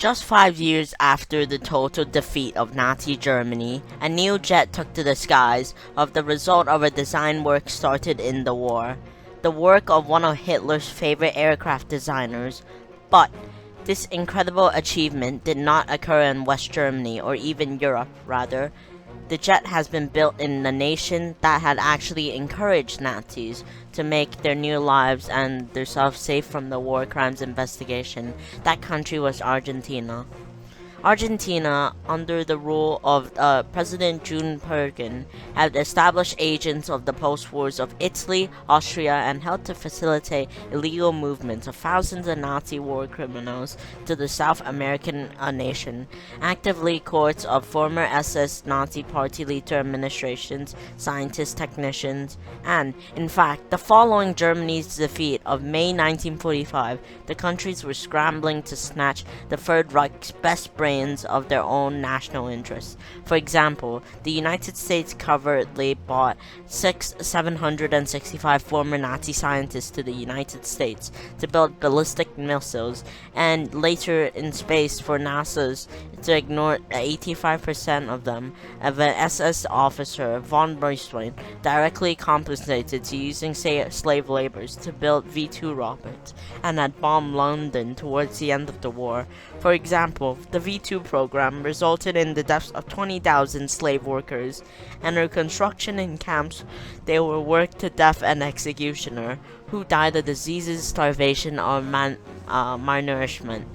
Just 5 years after the total defeat of Nazi Germany, a new jet took to the skies of the result of a design work started in the war. The work of one of Hitler's favorite aircraft designers. But this incredible achievement did not occur in West Germany, or even Europe, rather. The jet has been built in the nation that had actually encouraged Nazis to make their new lives and themselves safe from the war crimes investigation. That country was Argentina. Argentina, under the rule of President June Pergen, had established agents of the post-wars of Italy, Austria, and helped to facilitate illegal movements of thousands of Nazi war criminals to the South American nation. Actively courts of former SS Nazi Party leader administrations, scientists, technicians, and, in fact, the following Germany's defeat of May 1945, the countries were scrambling to snatch the Third Reich's best brains of their own national interests. For example, the United States covertly bought 765 former Nazi scientists to the United States to build ballistic missiles, and later in space for NASA's to ignore 85% of them. Of an SS officer, von Braunstein, directly compensated to using slave laborers to build V-2 rockets, and had bombed London towards the end of the war. For example, the V-2 program resulted in the deaths of 20,000 slave workers, and their construction in camps they were worked to death and executioner, who died of diseases, starvation, or malnourishment.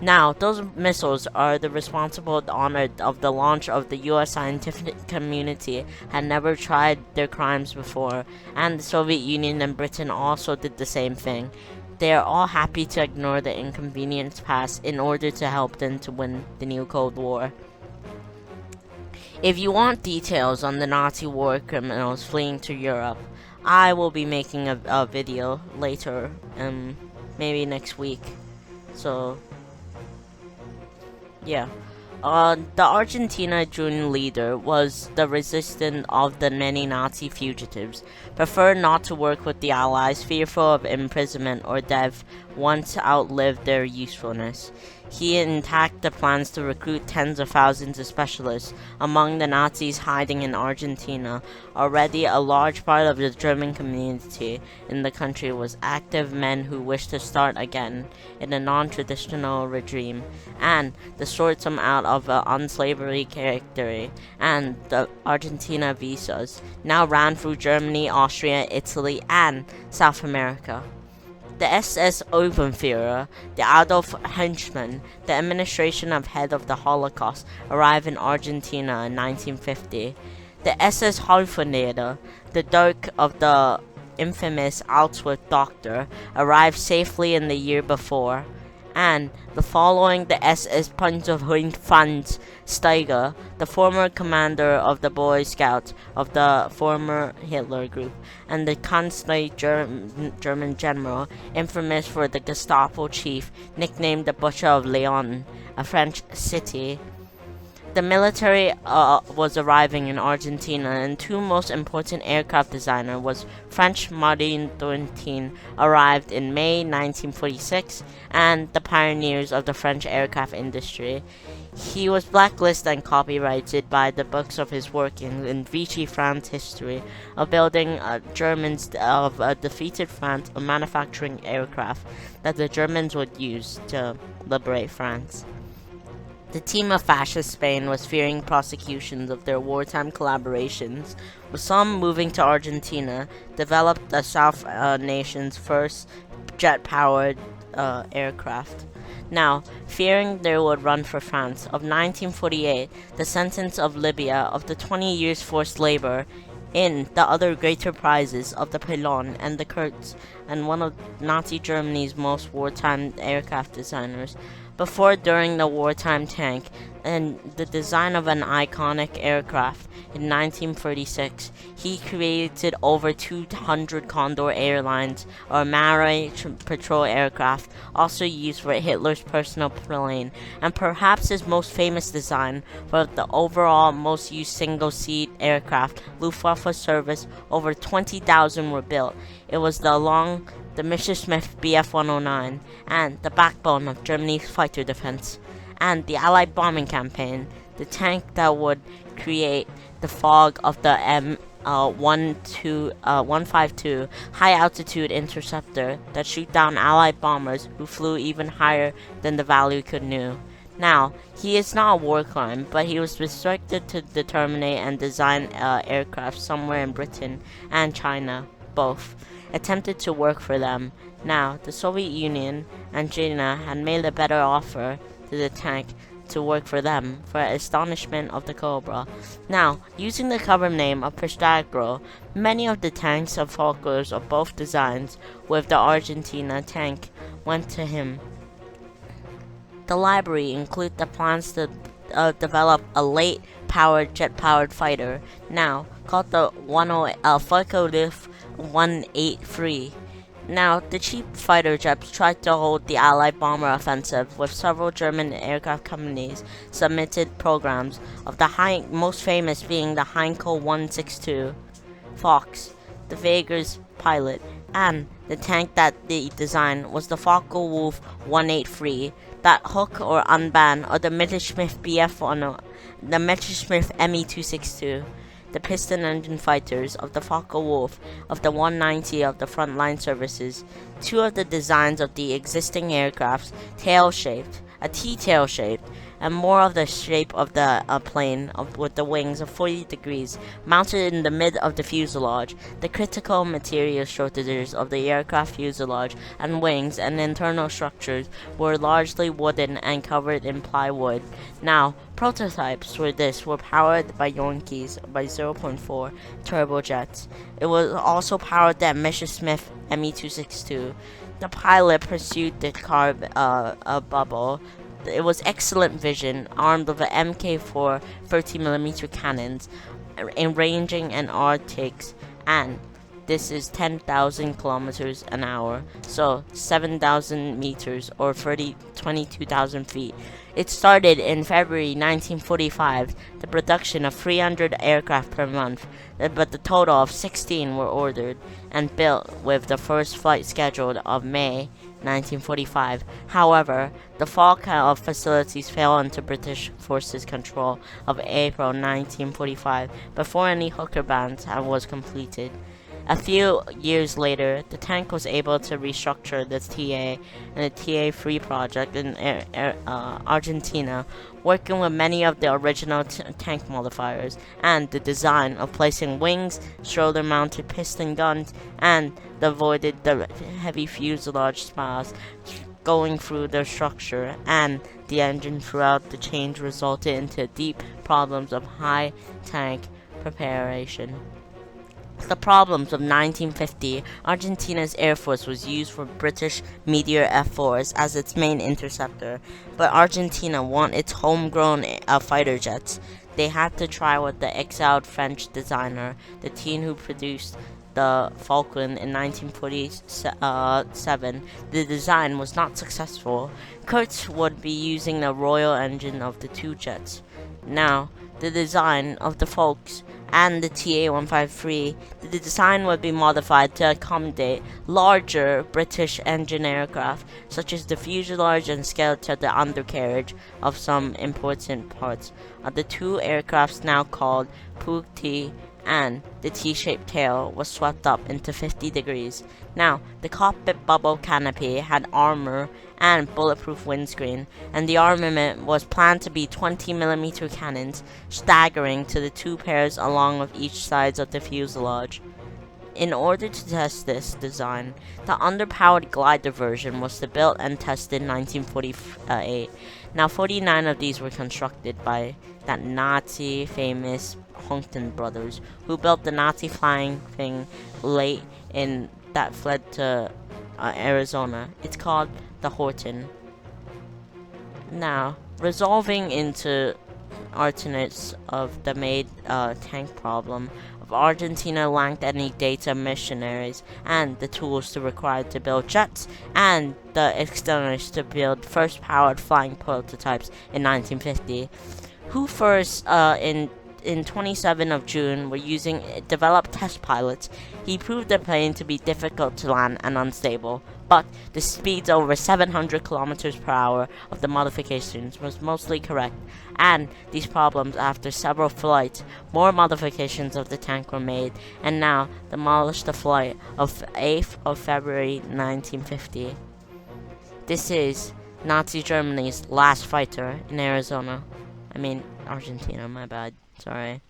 Now, those missiles are the responsible honor of the launch of the US scientific community had never tried their crimes before, and the Soviet Union and Britain also did the same thing. They are all happy to ignore the inconvenience past in order to help them to win the new Cold War. If you want details on the Nazi war criminals fleeing to Europe, I will be making a video later, maybe next week. So, yeah. The Argentina June leader was the resistant of the many Nazi fugitives, preferred not to work with the Allies, fearful of imprisonment or death once outlived their usefulness. He intact the plans to recruit tens of thousands of specialists among the Nazis hiding in Argentina. Already a large part of the German community in the country was active men who wished to start again in a non-traditional regime, and to sort them out of an unslavery character, and the Argentina visas now ran through Germany, Austria, Italy, and South America. The SS Oberfuhrer, the Adolf Henschmann, the administration of head of the Holocaust, arrived in Argentina in 1950. The SS Hochfunktionär, the Duke of the infamous Auschwitz doctor, arrived safely in the year before. And the following, the SS Panzerhund Franz Steiger, the former commander of the Boy Scouts of the former Hitler Group, and the constant German general, infamous for the Gestapo chief, nicknamed the Butcher of Lyon, a French city. The military was arriving in Argentina, and two most important aircraft designer was French Martin Dointin, arrived in May 1946, and the pioneers of the French aircraft industry. He was blacklisted and copyrighted by the books of his work in Vichy France history of building Germans of defeated France of manufacturing aircraft that the Germans would use to liberate France. The team of fascist Spain was fearing prosecutions of their wartime collaborations, with some moving to Argentina, developed the South nation's first jet-powered aircraft. Now, fearing they would run for France, of 1948, the sentence of Libya of the 20 years forced labor in the other greater prizes of the Pilon and the Kurz, and one of Nazi Germany's most wartime aircraft designers, before during the wartime tank, and the design of an iconic aircraft in 1936, he created over 200 Condor Airlines, or Marais patrol aircraft, also used for Hitler's personal plane, and perhaps his most famous design for the overall most used single-seat aircraft Luftwaffe service. Over 20,000 were built. It was the Messerschmitt Bf-109, and the backbone of Germany's fighter defense. and the Allied bombing campaign. The tank that would create the fog of the M152 high-altitude interceptor that shoot down Allied bombers who flew even higher than the Value could do. Now, he is not a war crime, but he was restricted to determine and design aircraft somewhere in Britain and China, both, attempted to work for them. Now, the Soviet Union and China had made a better offer to the tank to work for them, for astonishment of the Cobra. Now, using the cover name of Pistagro, many of the tanks of Fokkers of both designs with the Argentina tank went to him. The library includes the plans to develop a late-powered jet-powered fighter, now called the Focke-Wulf 183. Now, the cheap fighter jets tried to hold the Allied bomber offensive, with several German aircraft companies submitted programs, of the most famous being the Heinkel 162, Fox, the Veger's pilot, and the tank that they designed was the Focke-Wulf 183, that hook or unbanned, or the Messerschmitt Bf-1, the Messerschmitt Me-262. The piston engine fighters of the Focke-Wulf of the 190 of the frontline services. Two of the designs of the existing aircrafts, tail-shaped, a T-tail shaped, and more of the shape of the plane with the wings of 40 degrees, mounted in the mid of the fuselage. The critical material shortages of the aircraft fuselage and wings and internal structures were largely wooden and covered in plywood. Now, prototypes were powered by Yonkis by 0.4 turbojets. It was also powered by Messerschmitt Me-262. The pilot pursued the bubble. It was excellent vision, armed with an Mk4 30mm cannons, in ranging and RTX, and this is 10,000 kilometers an hour, so 7,000 meters or 22,000 feet. It started in February 1945, the production of 300 aircraft per month, but the total of 16 were ordered and built, with the first flight scheduled of May 1945. However, the Falk of facilities fell into British forces' control of April 1945 before any Hooker bands was completed. A few years later, the tank was able to restructure the TA and the TA-3 project in Argentina, working with many of the original tank modifiers, and the design of placing wings, shoulder-mounted piston guns, and avoided the heavy fuselage spars going through the structure and the engine throughout the change resulted into deep problems of high tank preparation. The problems of 1950, Argentina's Air Force was used for British Meteor F-4s as its main interceptor, but Argentina wanted its homegrown fighter jets. They had to try with the exiled French designer, the team who produced the Falcon in 1947. The design was not successful. Kurtz would be using the Royal engine of the two jets. Now, the design of the Falks and the TA-153, the design would be modified to accommodate larger British engine aircraft, such as the fuselage and skeleton of the undercarriage of some important parts of the two aircrafts now called Puch-T, and the T-shaped tail was swept up into 50 degrees. Now, the cockpit bubble canopy had armor and bulletproof windscreen, and the armament was planned to be 20mm cannons, staggering to the two pairs along with each sides of the fuselage. In order to test this design, the underpowered glider version was built and tested in 1948. Now, 49 of these were constructed by that Nazi famous Huntington brothers, who built the Nazi flying thing late in that fled to Arizona. It's called the Horton. Now, resolving into alternates of the made tank problem of Argentina lacked any data missionaries and the tools to required to build jets and the externals to build first powered flying prototypes in 1950. Who first in 27 of June were using developed test pilots, he proved the plane to be difficult to land and unstable, but the speeds over 700 kilometers per hour of the modifications was mostly correct, and these problems after several flights, more modifications of the tank were made, and now demolished the flight of 8th of February 1950. This is Nazi Germany's last fighter in Argentina, my bad, sorry.